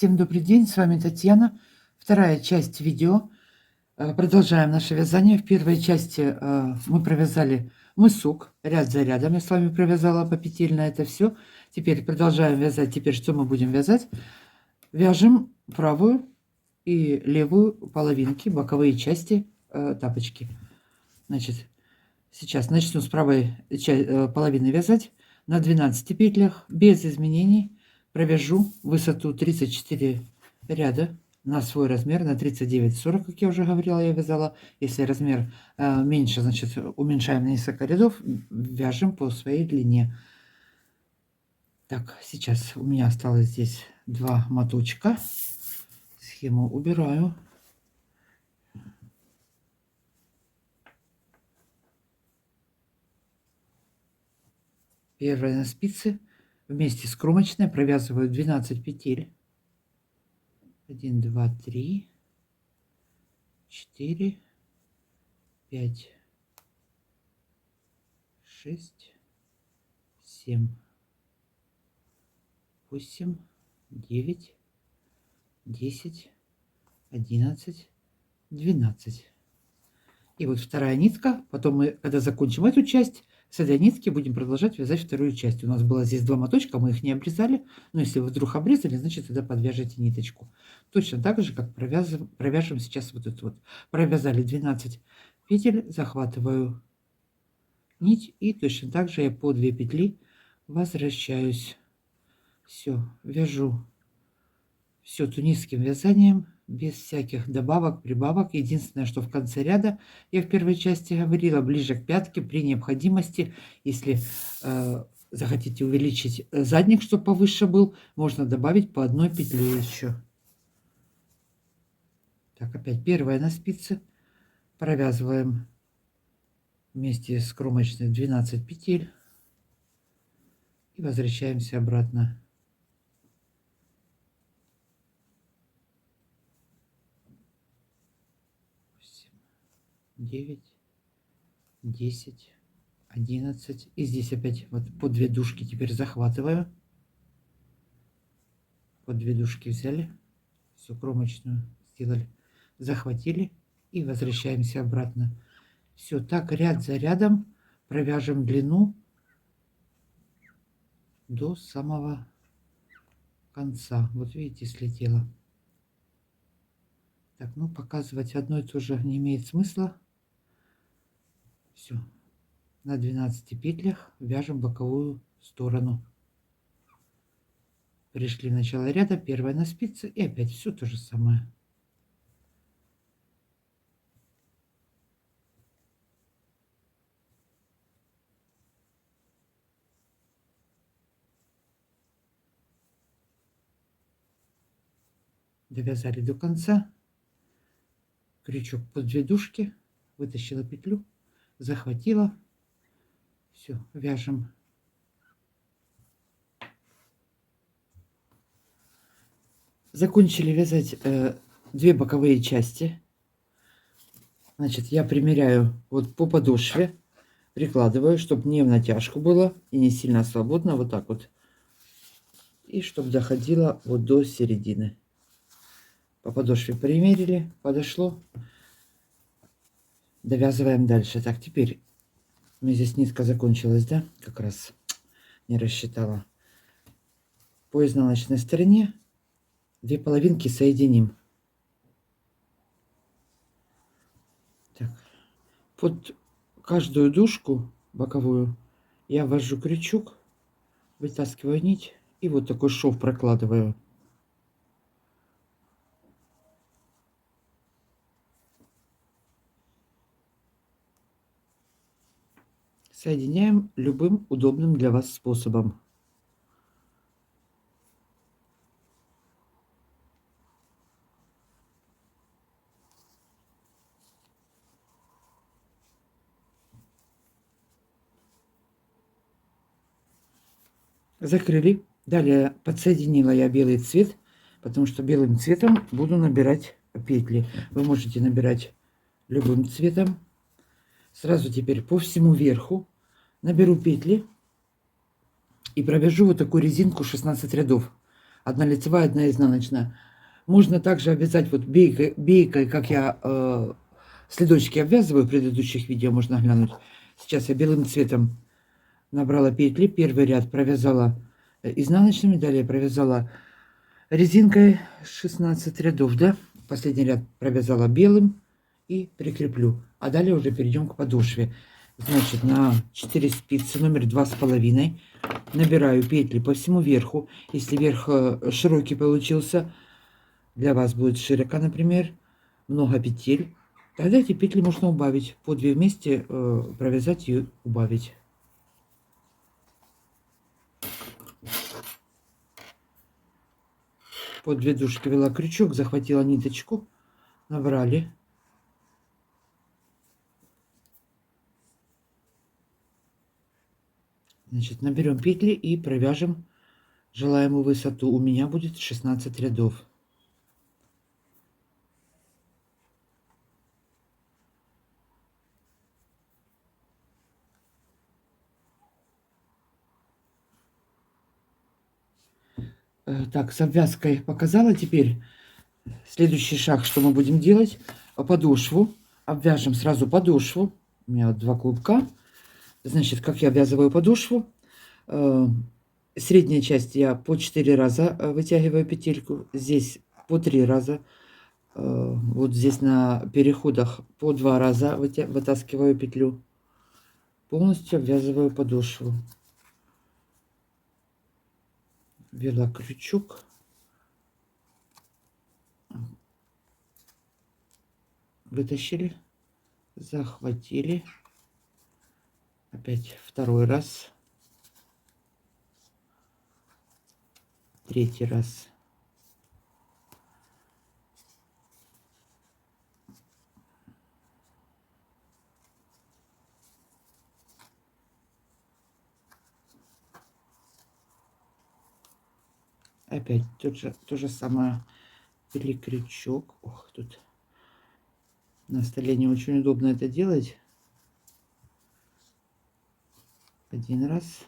Всем добрый день, с вами Татьяна. Вторая часть видео. Продолжаем наше вязание. В первой части мы провязали мысок ряд за рядом. Я с вами провязала по петельно это все. Теперь продолжаем вязать. Теперь что мы будем вязать? Вяжем правую и левую половинки, боковые части тапочки. Значит, сейчас начну с правой половины вязать на 12 петлях без изменений. Провяжу высоту 34 ряда на свой размер, на 39-40, как я уже говорила, я вязала. Если размер меньше, значит уменьшаем на несколько рядов, вяжем по своей длине. Так, сейчас у меня осталось здесь 2 моточка. Схему убираю. Первая на спице. Вместе с кромочной провязываю 12 петель. 1, 2, 3, 4, 5, 6, 7, 8, 9, 10, 11, 12. И вот вторая нитка. Потом мы, когда закончим эту часть, с этой нитки будем продолжать вязать вторую часть. У нас было здесь 2 моточка, мы их не обрезали. Но если вы вдруг обрезали, значит тогда подвяжите ниточку. Точно так же, как провяжем сейчас вот это вот. Провязали 12 петель, захватываю нить. И точно так же я по 2 петли возвращаюсь. Все, вяжу все тунисским вязанием, без всяких добавок, прибавок. Единственное, что в конце ряда, я в первой части говорила, ближе к пятке, при необходимости, если захотите увеличить задник, чтобы повыше был, можно добавить по одной петле еще. Так, опять первая на спице. Провязываем вместе с кромочной 12 петель. И возвращаемся обратно. 9, 10, 11. И здесь опять вот по 2 дужки теперь захватываю. По 2 дужки взяли, всю кромочную сделали, захватили и возвращаемся обратно. Все так ряд за рядом провяжем длину до самого конца. Вот видите, слетела. Так, ну показывать одно и то же не имеет смысла. Все, на 12 петлях вяжем боковую сторону. Пришли в начало ряда, первая на спице, и опять все то же самое. Довязали до конца. Крючок под 2 дужки, вытащила петлю, захватила. Все, вяжем. Закончили вязать 2 боковые части. Значит, я примеряю вот по подошве, прикладываю, чтобы не в натяжку было и не сильно свободно, вот так вот. И чтобы доходило вот до середины. По подошве примерили, подошло. Довязываем дальше. Так, теперь у меня здесь нитка закончилась, да? Как раз не рассчитала. По изнаночной стороне 2 половинки соединим. Так, под каждую дужку боковую я ввожу крючок, вытаскиваю нить и вот такой шов прокладываю. Соединяем любым удобным для вас способом. Закрыли. Далее подсоединила я белый цвет, потому что белым цветом буду набирать петли. Вы можете набирать любым цветом. Сразу теперь по всему верху наберу петли и провяжу вот такую резинку 16 рядов. Одна лицевая, одна изнаночная. Можно также обвязать вот бейкой, как я следочки обвязываю в предыдущих видео, можно глянуть. Сейчас я белым цветом набрала петли, первый ряд провязала изнаночными, далее провязала резинкой 16 рядов, да, последний ряд провязала белым и прикреплю, а далее уже перейдем к подошве. Значит, на 4 спицы номер 2,5 набираю петли по всему верху. Если верх широкий получился, для вас будет широко, например, много петель, тогда эти петли можно убавить, по 2 вместе провязать и убавить. По 2 дужки вела крючок, захватила ниточку, набрали. Значит, наберем петли и провяжем желаемую высоту. У меня будет 16 рядов. Так, с обвязкой показала. Теперь следующий шаг, что мы будем делать. Подошву. Обвяжем сразу подошву. У меня вот 2 клубка. Значит, как я обвязываю подошву. Средняя часть я по 4 раза вытягиваю петельку. Здесь по 3 раза. Вот здесь на переходах по 2 раза вытаскиваю петлю. Полностью обвязываю подошву. Ввела крючок. Вытащили. Захватили. Опять второй раз. Третий раз. Опять то же самое. Ввели крючок. Ох, тут на столе не очень удобно это делать. Один раз.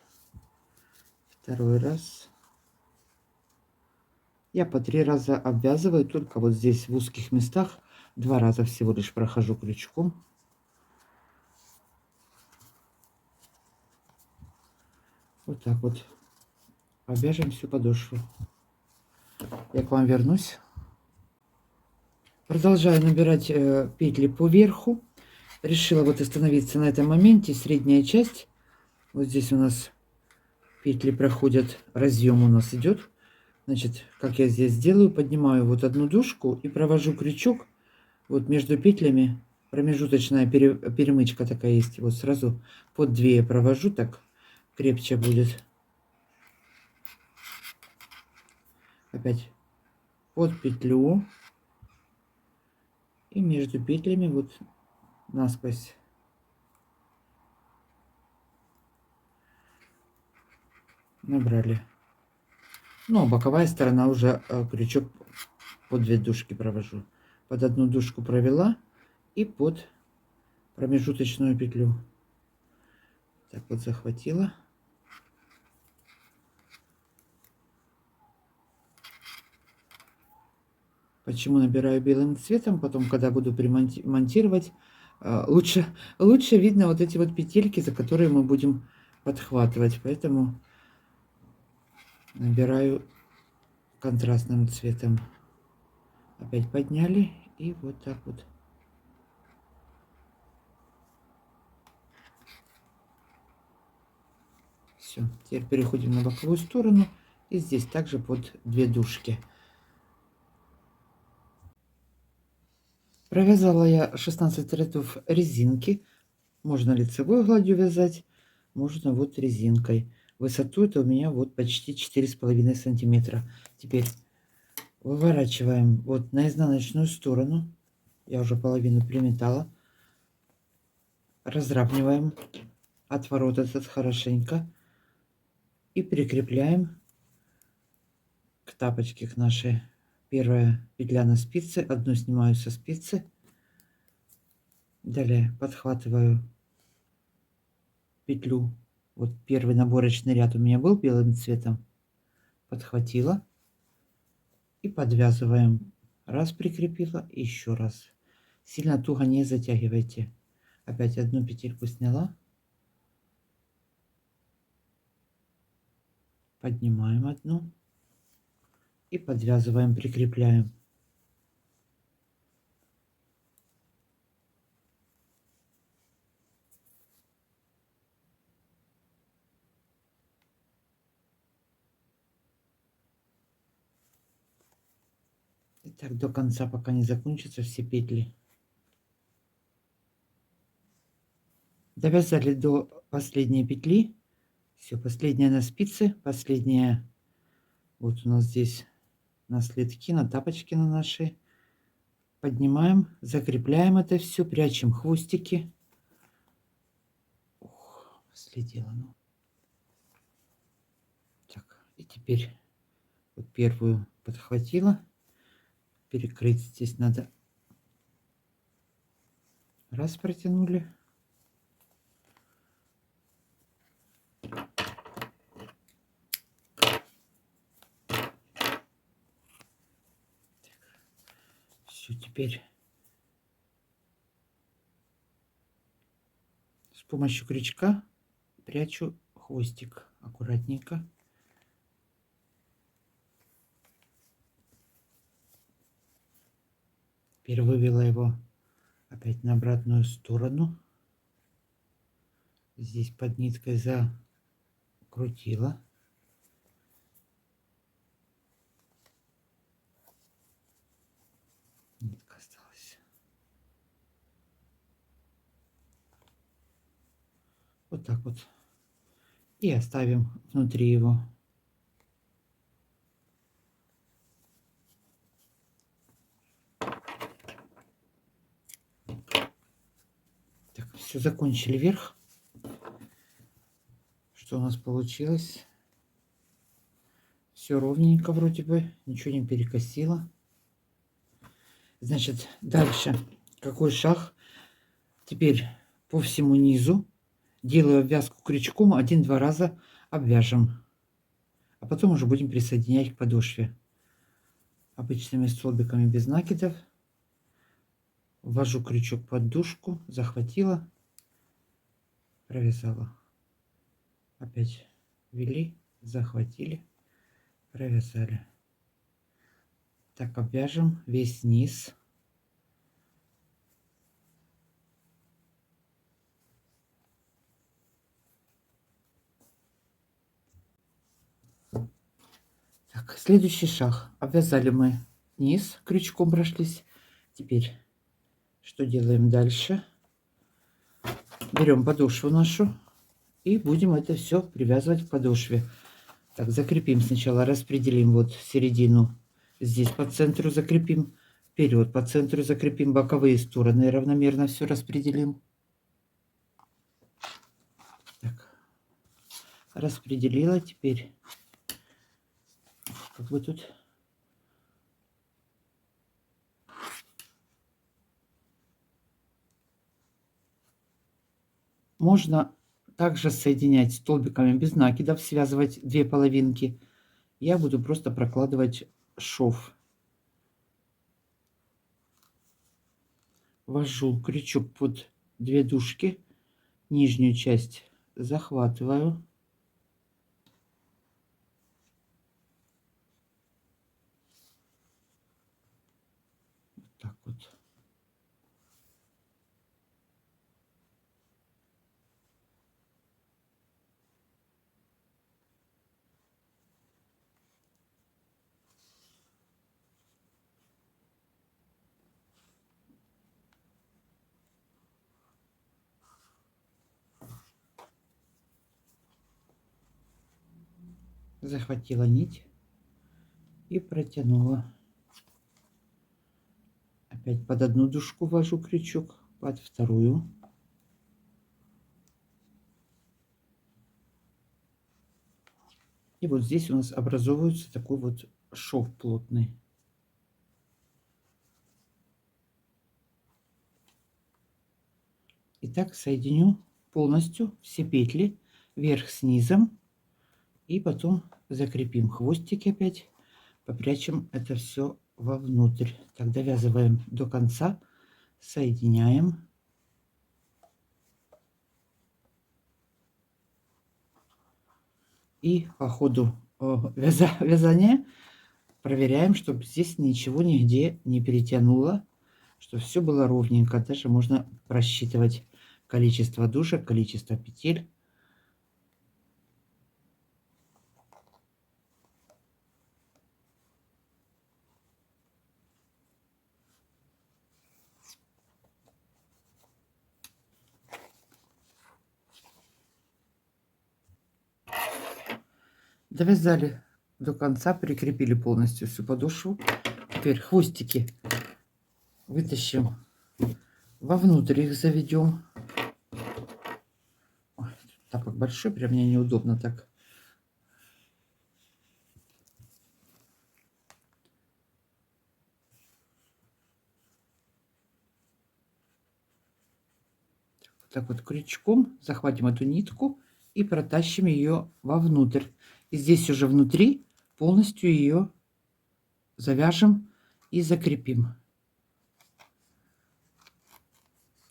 Второй раз. Я по 3 раза обвязываю, только вот здесь в узких местах 2 раза всего лишь прохожу крючком. Вот так вот обвяжем всю подошву. Я к вам вернусь. Продолжаю набирать петли по верху. Решила вот остановиться на этом моменте. Средняя часть. Вот здесь у нас петли проходят, разъем у нас идет. Значит, как я здесь делаю, поднимаю вот одну дужку и провожу крючок вот между петлями. Промежуточная перемычка такая есть. Вот сразу под 2 я провожу, так крепче будет. Опять под петлю. И между петлями вот насквозь. Набрали. Ну, а боковая сторона уже крючок под 2 дужки провожу. Под одну дужку провела и под промежуточную петлю. Так вот захватила. Почему набираю белым цветом? Потом, когда буду монтировать, лучше видно вот эти вот петельки, за которые мы будем подхватывать. Поэтому набираю контрастным цветом. Опять подняли и вот так вот. Все, теперь переходим на боковую сторону. И здесь также под 2 дужки. Провязала я 16 рядов резинки. Можно лицевой гладью вязать, можно вот резинкой. Высоту это у меня вот почти 4,5 сантиметра. Теперь выворачиваем вот на изнаночную сторону. Я уже половину приметала. Разравниваем отворот этот хорошенько. И прикрепляем к тапочке к нашей. Первая петля на спице. Одну снимаю со спицы. Далее подхватываю петлю. Вот первый наборочный ряд у меня был белым цветом. Подхватила. И подвязываем. Раз прикрепила, еще раз. Сильно туго не затягивайте. Опять одну петельку сняла. Поднимаем одну. И подвязываем, прикрепляем. И так до конца, пока не закончатся все петли. Довязали до последней петли. Все, последняя на спице, последняя вот у нас здесь на следки, на тапочки на наши. Поднимаем, закрепляем это все, прячем хвостики. Ух, следила, ну. Так, и теперь вот первую подхватила. Перекрыть здесь надо. Раз протянули. Все, теперь с помощью крючка прячу хвостик аккуратненько. Теперь вывела его опять на обратную сторону. Здесь под ниткой закрутила. Нитка осталась. Вот так вот. И оставим внутри его. Так, все, закончили верх. Что у нас получилось? Все ровненько вроде бы, ничего не перекосило. Значит, дальше какой шаг? Теперь по всему низу делаю обвязку крючком, 1-2 раза обвяжем. А потом уже будем присоединять к подошве. Обычными столбиками без накидов. Ввожу крючок под дужку, захватила, провязала. Опять ввели, захватили, провязали. Так, обвяжем весь низ. Так, следующий шаг. Обвязали мы низ, крючком прошлись. Теперь что делаем дальше? Берем подошву нашу и будем это все привязывать к подошве. Так, закрепим сначала, распределим вот середину. Здесь по центру закрепим. Вперед по центру закрепим. Боковые стороны равномерно все распределим. Так, распределила. Теперь как бы тут можно также соединять столбиками без накидов, связывать две половинки. Я буду просто прокладывать шов. Ввожу крючок под две дужки, нижнюю часть захватываю. Вот так вот. Захватила нить и протянула. Опять под одну дужку ввожу крючок, под вторую. И вот здесь у нас образовывается такой вот шов плотный. Итак, соединю полностью все петли вверх с низом. И потом закрепим хвостики опять. попрячем это все вовнутрь. Так, довязываем до конца, соединяем. И по ходу вязания проверяем, чтобы здесь ничего нигде не перетянуло, чтобы все было ровненько. Даже можно просчитывать количество дужек, количество петель. Довязали до конца, прикрепили полностью всю подошву. Теперь хвостики вытащим вовнутрь, их заведем. Ой, тапок большой, прям мне неудобно так. Вот так вот крючком захватим эту нитку и протащим ее вовнутрь. И здесь уже внутри полностью ее завяжем и закрепим.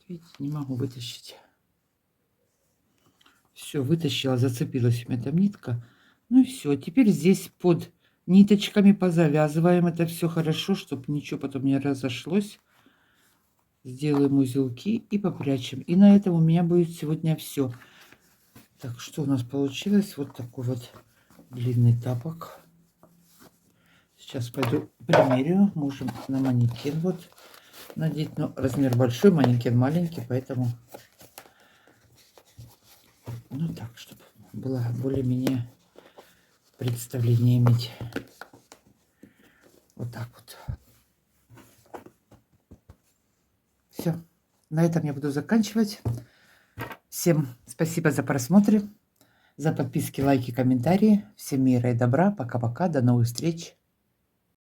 Видите, не могу вытащить. Все, вытащила, зацепилась эта нитка. Ну и все. Теперь здесь под ниточками позавязываем это все хорошо, чтобы ничего потом не разошлось. Сделаем узелки и попрячем. И на этом у меня будет сегодня все. Так, что у нас получилось? Вот такой вот длинный тапок. Сейчас пойду примерю. Можем на манекен вот надеть. Но размер большой, манекен маленький, поэтому... Ну так, чтобы было более-менее представление иметь. Вот так вот. Все. На этом я буду заканчивать. Всем спасибо за просмотры, за подписки, лайки, комментарии. Всем мира и добра. Пока-пока. До новых встреч.